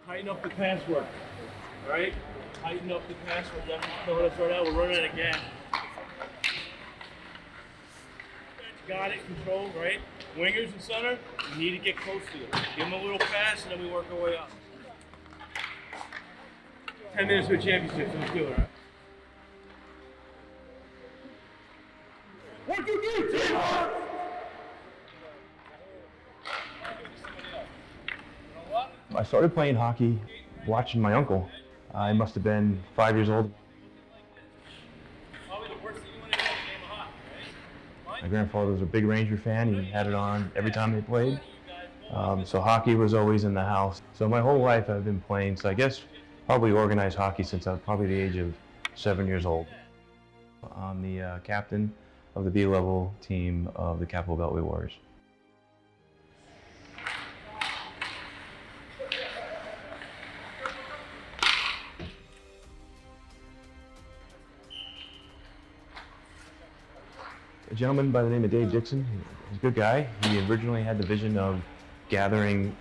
Tighten up the password. All right? Tighten up the password. You know how to start out. We're running it again. Got it controlled, right? Wingers in center, you need to get close to them. Give them a little pass, and then we work our way up. 10 minutes for a championship, so let's do it, all right? 1, 2, 3, team on! I started playing hockey watching my uncle. I must have been 5 years old. Probably the worst thing you want to do is a game of hockey, right? My grandfather was a big Ranger fan. He had it on every time they played. So hockey was always in the house. So my whole life I've been playing, so I guess probably organized hockey since I was probably the age of 7 years old. I'm the captain of the B-level team of the Capital Beltway Warriors. A gentleman by the name of Dave Dixon. He's a good guy. He originally had the vision of gathering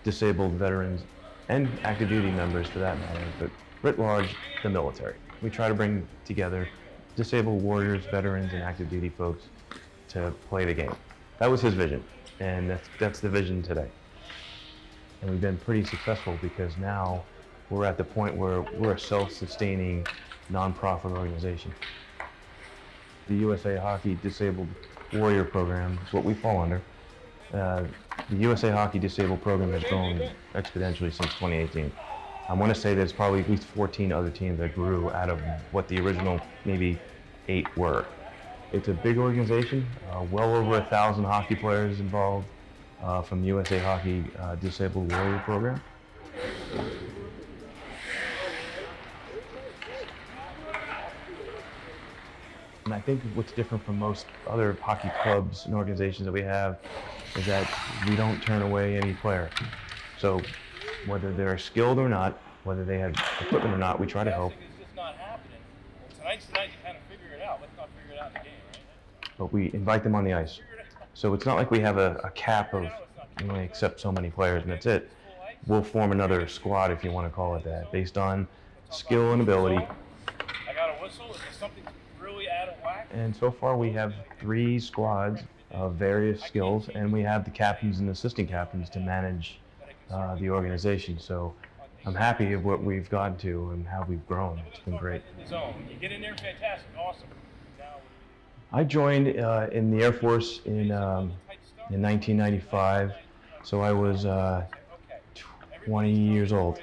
disabled veterans and active duty members for that matter, but writ large, the military. We try to bring together disabled warriors, veterans, and active duty folks to play the game. That was his vision, and that's the vision today. And we've been pretty successful because now we're at the point where we're a self-sustaining nonprofit organization. The USA Hockey Disabled Warrior Program is what we fall under. The USA Hockey Disabled Program has grown exponentially since 2018. I want to say there's probably at least 14 other teams that grew out of what the original maybe 8 were. It's a big organization, well over 1,000 hockey players involved from the USA Hockey Disabled Warrior Program. And I think what's different from most other hockey clubs and organizations that we have is that we don't turn away any player. So whether they're skilled or not, whether they have equipment or not, we try to help. It's just not happening. Tonight's the night to kind of figure it out. Let's not figure it out in the game, right? But we invite them on the ice. So it's not like we have a cap of you only accept so many players and that's it. We'll form another squad, if you want to call it that, based on skill and ability. I got a whistle. Is there something really out of whack? And so far we have 3 squads of various skills, and we have the captains and assistant captains to manage the organization. So I'm happy of what we've gotten to and how we've grown. It's been great. You get in there, fantastic, awesome. I joined in the Air Force in 1995, so I was 20 years old.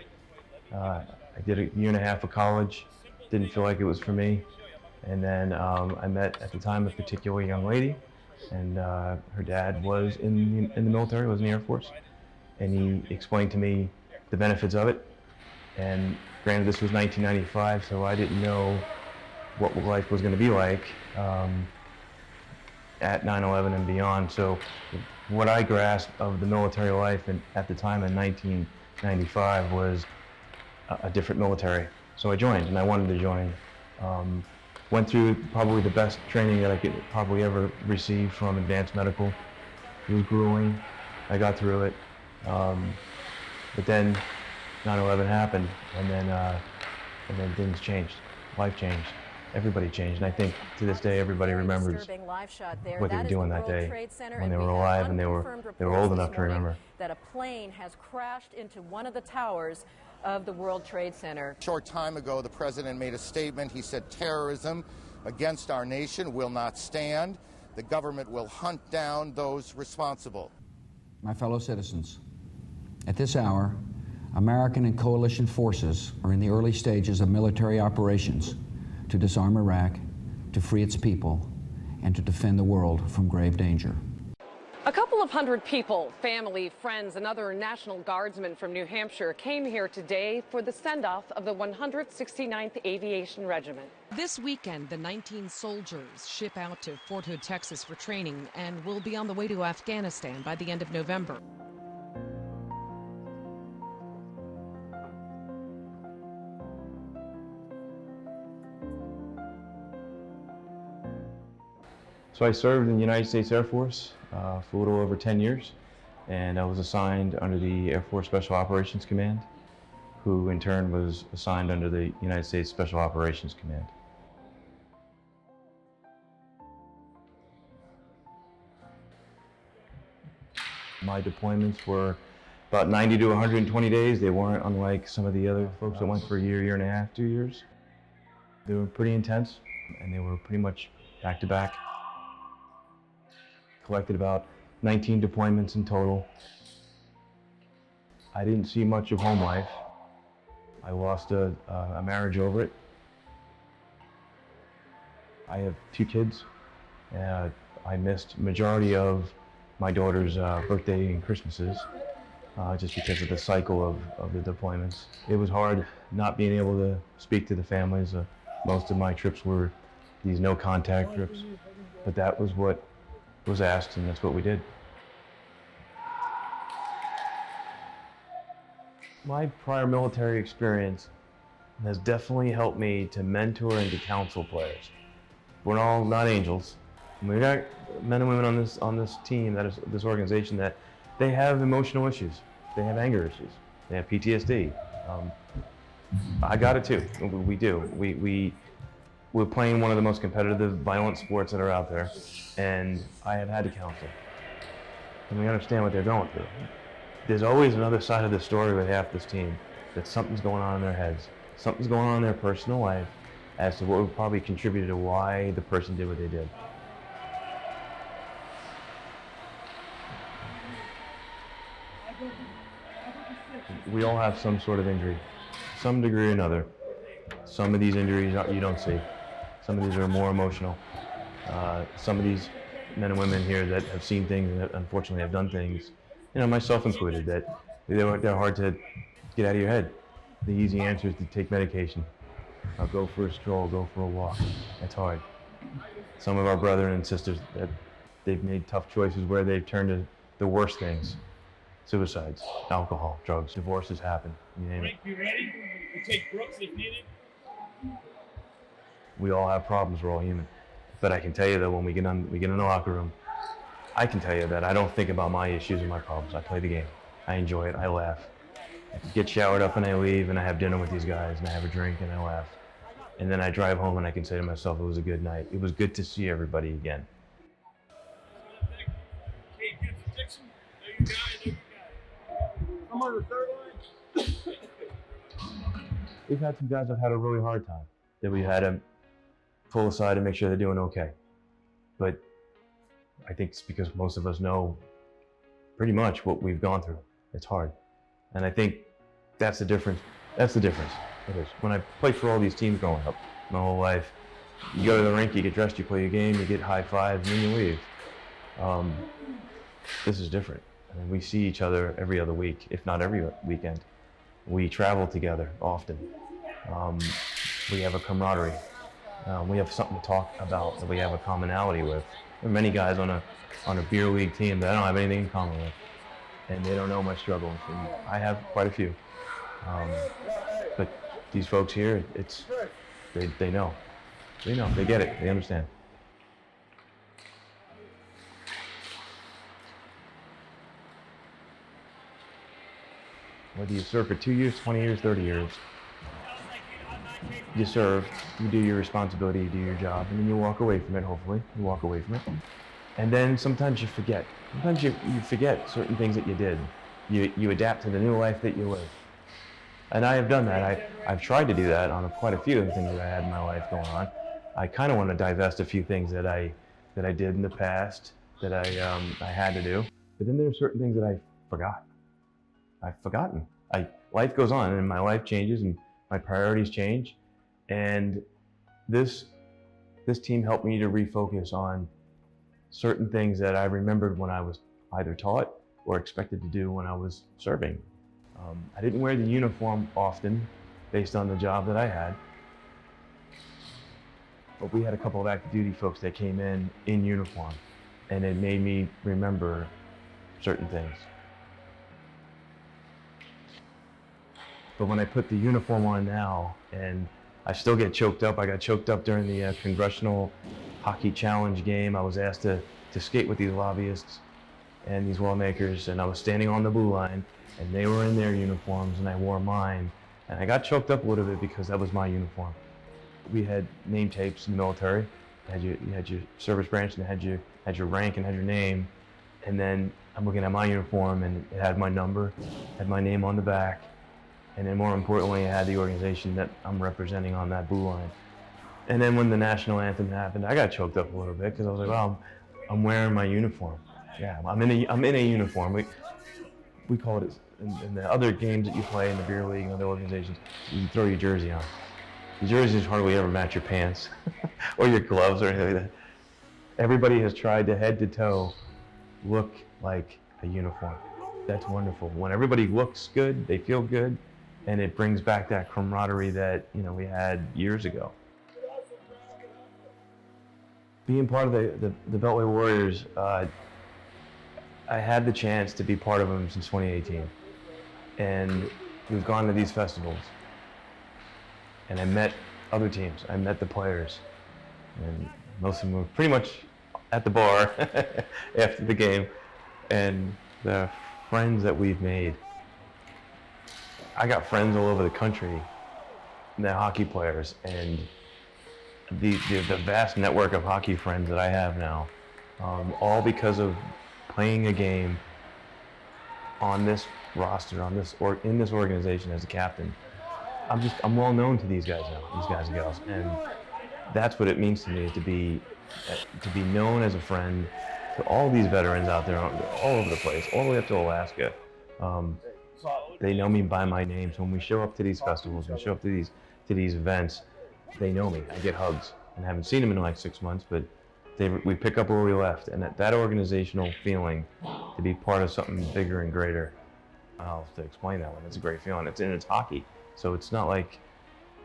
I did a year and a half of college, didn't feel like it was for me, and then I met at the time a particular young lady, and her dad was in the military, was in the Air Force, and he explained to me the benefits of it. And granted, this was 1995, so I didn't know what life was going to be like at 9/11 and beyond. So what I grasped of the military life at the time in 1995 was a different military. So I joined, and I wanted to join. Went through probably the best training that I could probably ever receive from advanced medical. It was grueling. I got through it. But then 9/11 happened, and then things changed. Life changed. Everybody changed, and I think to this day everybody remembers what they were doing that day when they were alive, and they were old enough to remember. That a plane has crashed into one of the towers of the World Trade Center. A short time ago, the president made a statement. He said terrorism against our nation will not stand. The government will hunt down those responsible. My fellow citizens, at this hour, American and coalition forces are in the early stages of military operations to disarm Iraq, to free its people, and to defend the world from grave danger. A couple of hundred people, family, friends, and other National Guardsmen from New Hampshire came here today for the send-off of the 169th Aviation Regiment. This weekend, the 19 soldiers ship out to Fort Hood, Texas for training and will be on the way to Afghanistan by the end of November. So I served in the United States Air Force for a little over 10 years, and I was assigned under the Air Force Special Operations Command. who in turn was assigned under the United States Special Operations Command. My deployments were about 90 to 120 days. They weren't unlike some of the other folks that went for a year, year and a half, 2 years. They were pretty intense, and they were pretty much back to back. Collected about 19 deployments in total. I didn't see much of home life. I lost a marriage over it. I have 2 kids. I missed majority of my daughter's birthday and Christmases just because of the cycle of the deployments. It was hard not being able to speak to the families. Most of my trips were these no contact trips, but that was what was asked, and that's what we did. My prior military experience has definitely helped me to mentor and to counsel players. We're all not angels. We got men and women on this team, that is this organization, that they have emotional issues. They have anger issues. They have PTSD. I got it too. We do. We're playing one of the most competitive, violent sports that are out there, and I have had to counsel. And we understand what they're going through. There's always another side of the story with half this team, that something's going on in their heads. Something's going on in their personal life as to what would probably contribute to why the person did what they did. We all have some sort of injury, some degree or another. Some of these injuries you don't see. Some of these are more emotional. Some of these men and women here that have seen things and that unfortunately have done things, you know, myself included, that they're hard to get out of your head. The easy answer is to take medication. Go for a stroll, go for a walk. That's hard. Some of our brethren and sisters, that they've made tough choices where they've turned to the worst things. Suicides, alcohol, drugs, divorces happen, you name it. Frank, you ready? We'll take Brooks if needed. We all have problems, we're all human. But I can tell you that when we get in the locker room, I can tell you that I don't think about my issues and my problems. I play the game. I enjoy it, I laugh. I get showered up and I leave and I have dinner with these guys and I have a drink and I laugh. And then I drive home and I can say to myself, it was a good night. It was good to see everybody again. Hey, Dixon, there you guys. I'm on the third line. We've had some guys that have had a really hard time that we had to pull aside and make sure they're doing okay. But I think it's because most of us know pretty much what we've gone through. It's hard. And I think that's the difference. That's the difference. It is. When I played for all these teams growing up, my whole life, you go to the rink, you get dressed, you play a game, you get high fives, and then you leave. This is different. I mean, we see each other every other week, if not every weekend. We travel together often. We have a camaraderie. We have something to talk about that we have a commonality with. There are many guys on a beer league team that I don't have anything in common with, and they don't know my struggles. And I have quite a few. But these folks here, they know. They know. They get it. They understand. Whether you serve for 2 years, 20 years, 30 years, you serve, you do your responsibility, you do your job, and then you walk away from it, hopefully. You walk away from it. And then sometimes you forget. Sometimes you forget certain things that you did. You adapt to the new life that you live. And I have done that. I've tried to do that on quite a few of the things that I had in my life going on. I kind of want to divest a few things that I did in the past that I had to do. But then there are certain things that I forgot. I've forgotten. Life goes on and my life changes and my priorities change. And this team helped me to refocus on certain things that I remembered when I was either taught or expected to do when I was serving. I didn't wear the uniform often based on the job that I had. But we had a couple of active duty folks that came in uniform, and it made me remember certain things. But when I put the uniform on now, and I still get choked up. I got choked up during the Congressional Hockey Challenge game. I was asked to skate with these lobbyists and these lawmakers, and I was standing on the blue line, and they were in their uniforms, and I wore mine. And I got choked up a little bit because that was my uniform. We had name tapes in the military. You had your service branch and it had your rank and had your name. And then I'm looking at my uniform and it had my number, had my name on the back. And then more importantly, it had the organization that I'm representing on that blue line. And then when the national anthem happened, I got choked up a little bit because I was like, well, I'm wearing my uniform. Yeah, I'm in a uniform. We call it, in the other games that you play in the beer league and other organizations, you throw your jersey on. The jerseys hardly ever match your pants or your gloves or anything like that. Everybody has tried to head to toe look like a uniform. That's wonderful. When everybody looks good, they feel good, and it brings back that camaraderie that we had years ago. Being part of the Beltway Warriors, I had the chance to be part of them since 2018. And we've gone to these festivals. And I met other teams. I met the players. And most of them were pretty much at the bar after the game. And the friends that we've made. I got friends all over the country, the hockey players, and the vast network of hockey friends that I have now, all because of playing a game on this roster, in this organization as a captain. I'm well known to these guys now, these guys and gals, and that's what it means to me to be known as a friend to all these veterans out there, all over the place, all the way up to Alaska. They know me by my name, so when we show up to these festivals, we show up to these events, they know me. I get hugs, and I haven't seen them in like 6 months, but we pick up where we left, and that organizational feeling to be part of something bigger and greater. I'll have to explain that one. It's a great feeling. It's hockey, so it's not like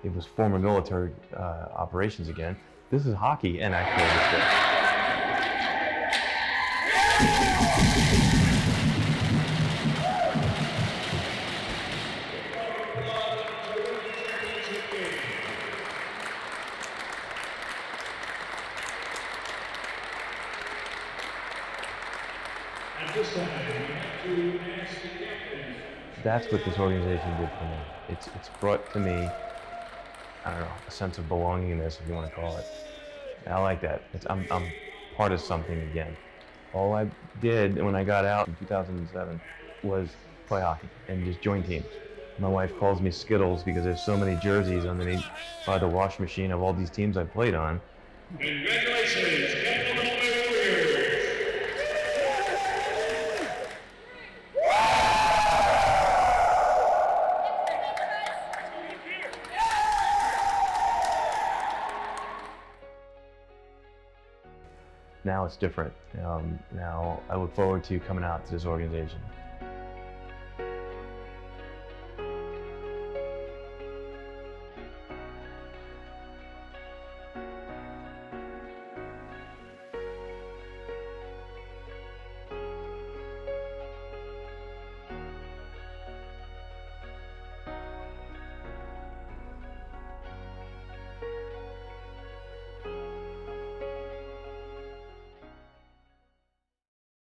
it was former military operations again. This is hockey, and I feel this way. That's what this organization did for me. It's brought to me, I don't know, a sense of belongingness, if you want to call it. And I like that. I'm part of something again. All I did when I got out in 2007 was play hockey and just join teams. My wife calls me Skittles because there's so many jerseys underneath by the wash machine of all these teams I played on. Congratulations, Now it's different. Now I look forward to coming out to this organization.